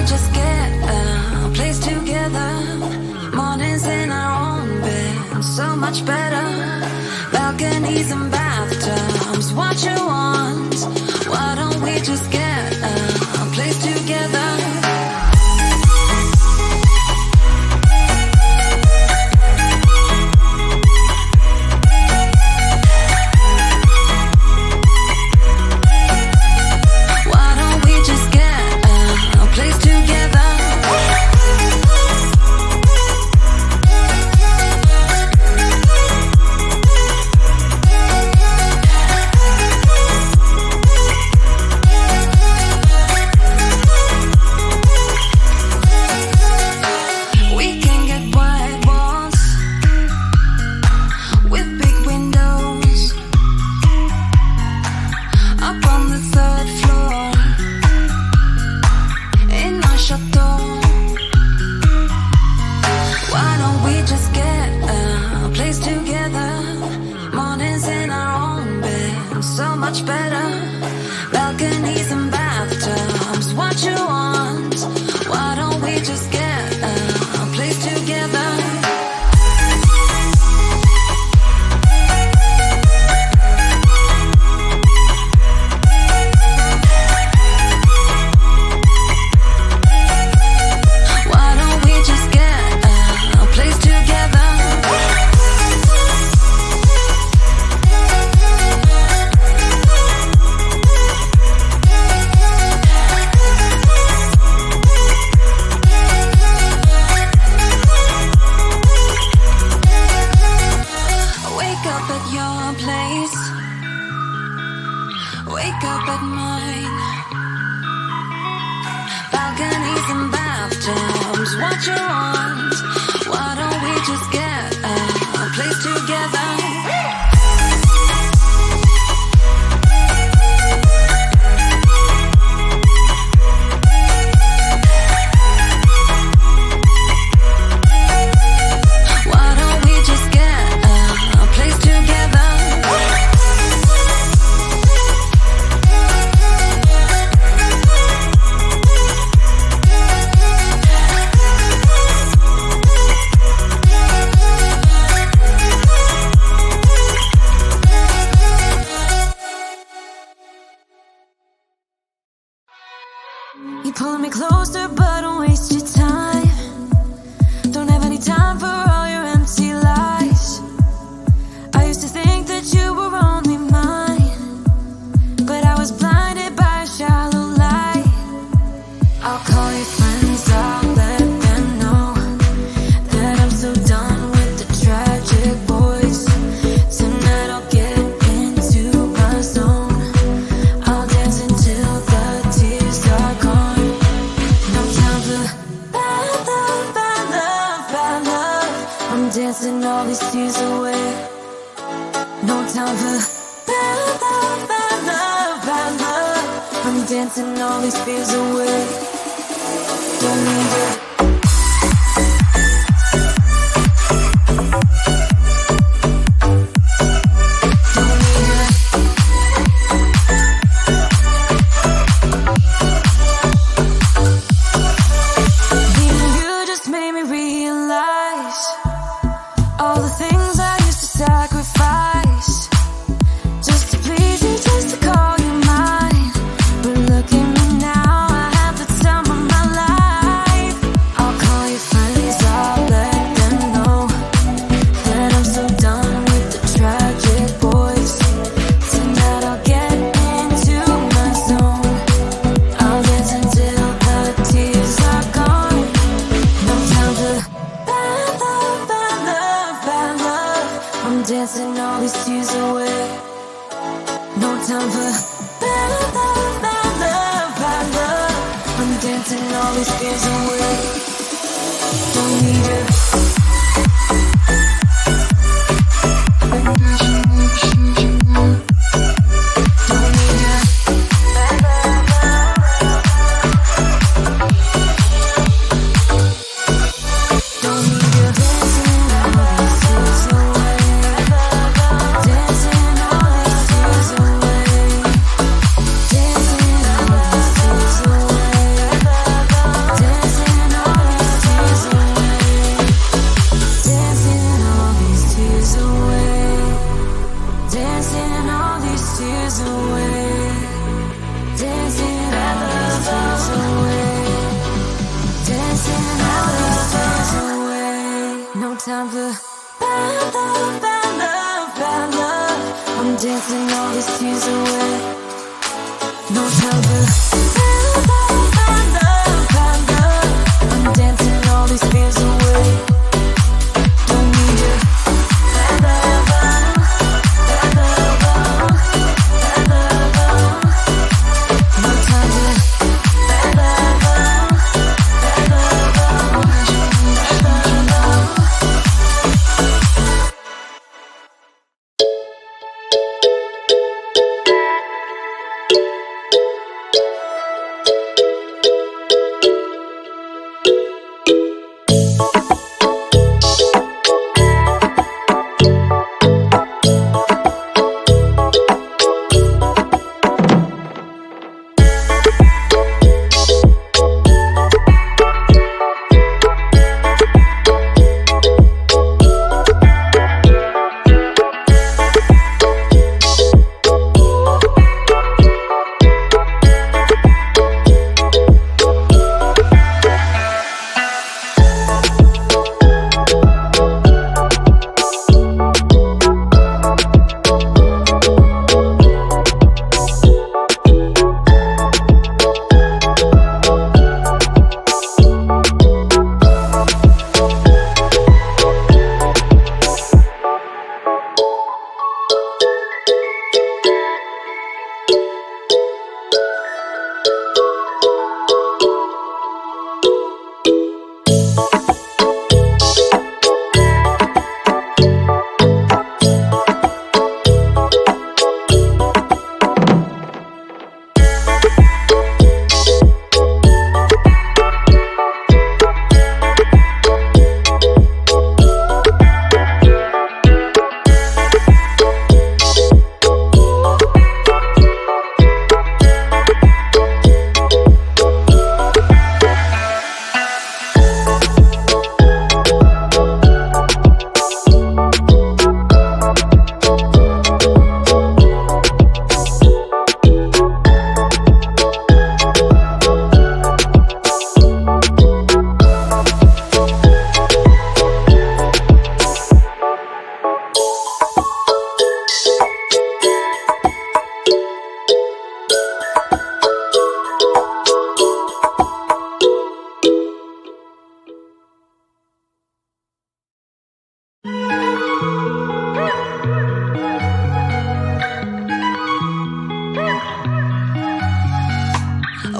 just get a place together? Mornings in our own bed, so much better. Balconies and bathtubs, what you want? Why don't we just get a place together? time for bad love, bad love, bad love. I'm dancing all these tears away. No time for bad love, bad love, bad love. I'm dancing all these fears away. Don't need you. Bad love, bad love, bad love. No time for bad love, bad love, bad love.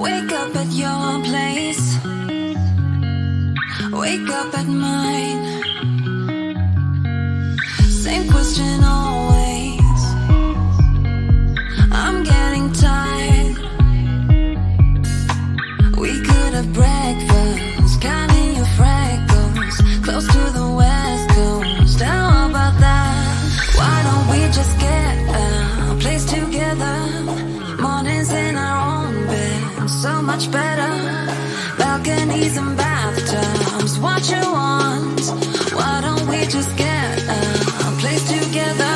Wake up at your place, wake up at mine. Same question always. I'm getting tired. We could have breakfast, counting your freckles, close to the west coast. How about that? Why don't we just get a place together? Mornings in our own bed, so much better. Balconies and bathtubs, what you want? Why don't we just get a place together?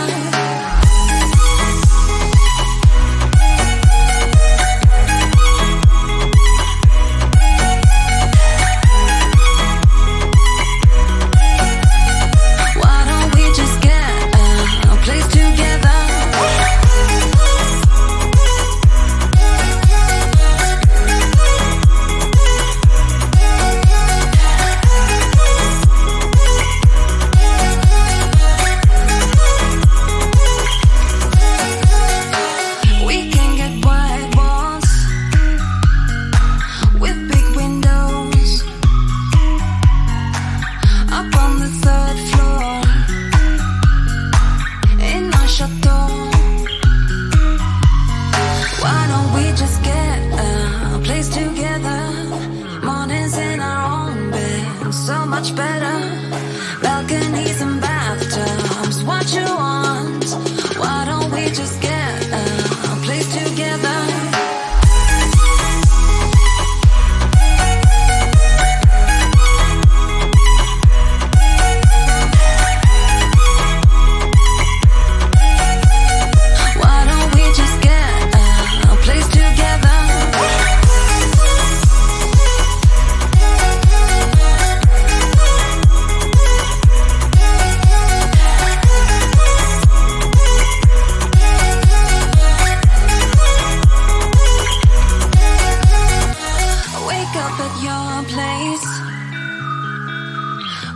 up at your place,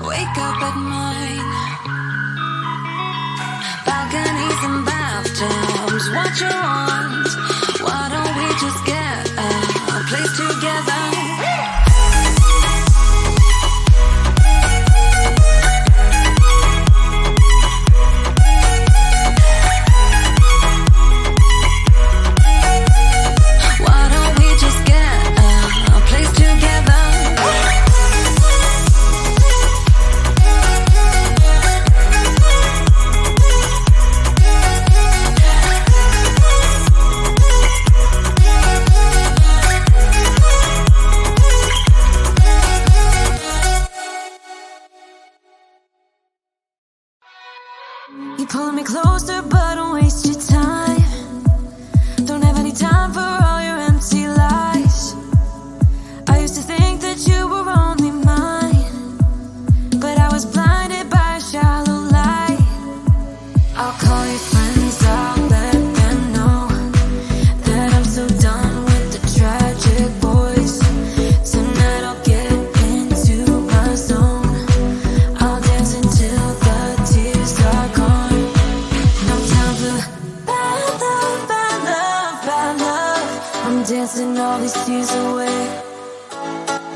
wake up at mine. Balconies and bathtubs, what you want? Why don't we just get a place together? Pull me closer, but don't waste your time. Don't have any time for all your empty lies. I used to think that you were only mine, but I was blinded by a shallow light. I'll call your friends, I'll let them know that I'm so done with the tragic boys. Tonight I'll get into my zone. I'll dance until the tears are gone. I'm dancing all these tears away.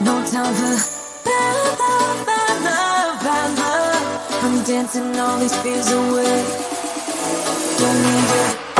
No time for bad love, bad love, bad love. I'm dancing all these fears away. Don't need it.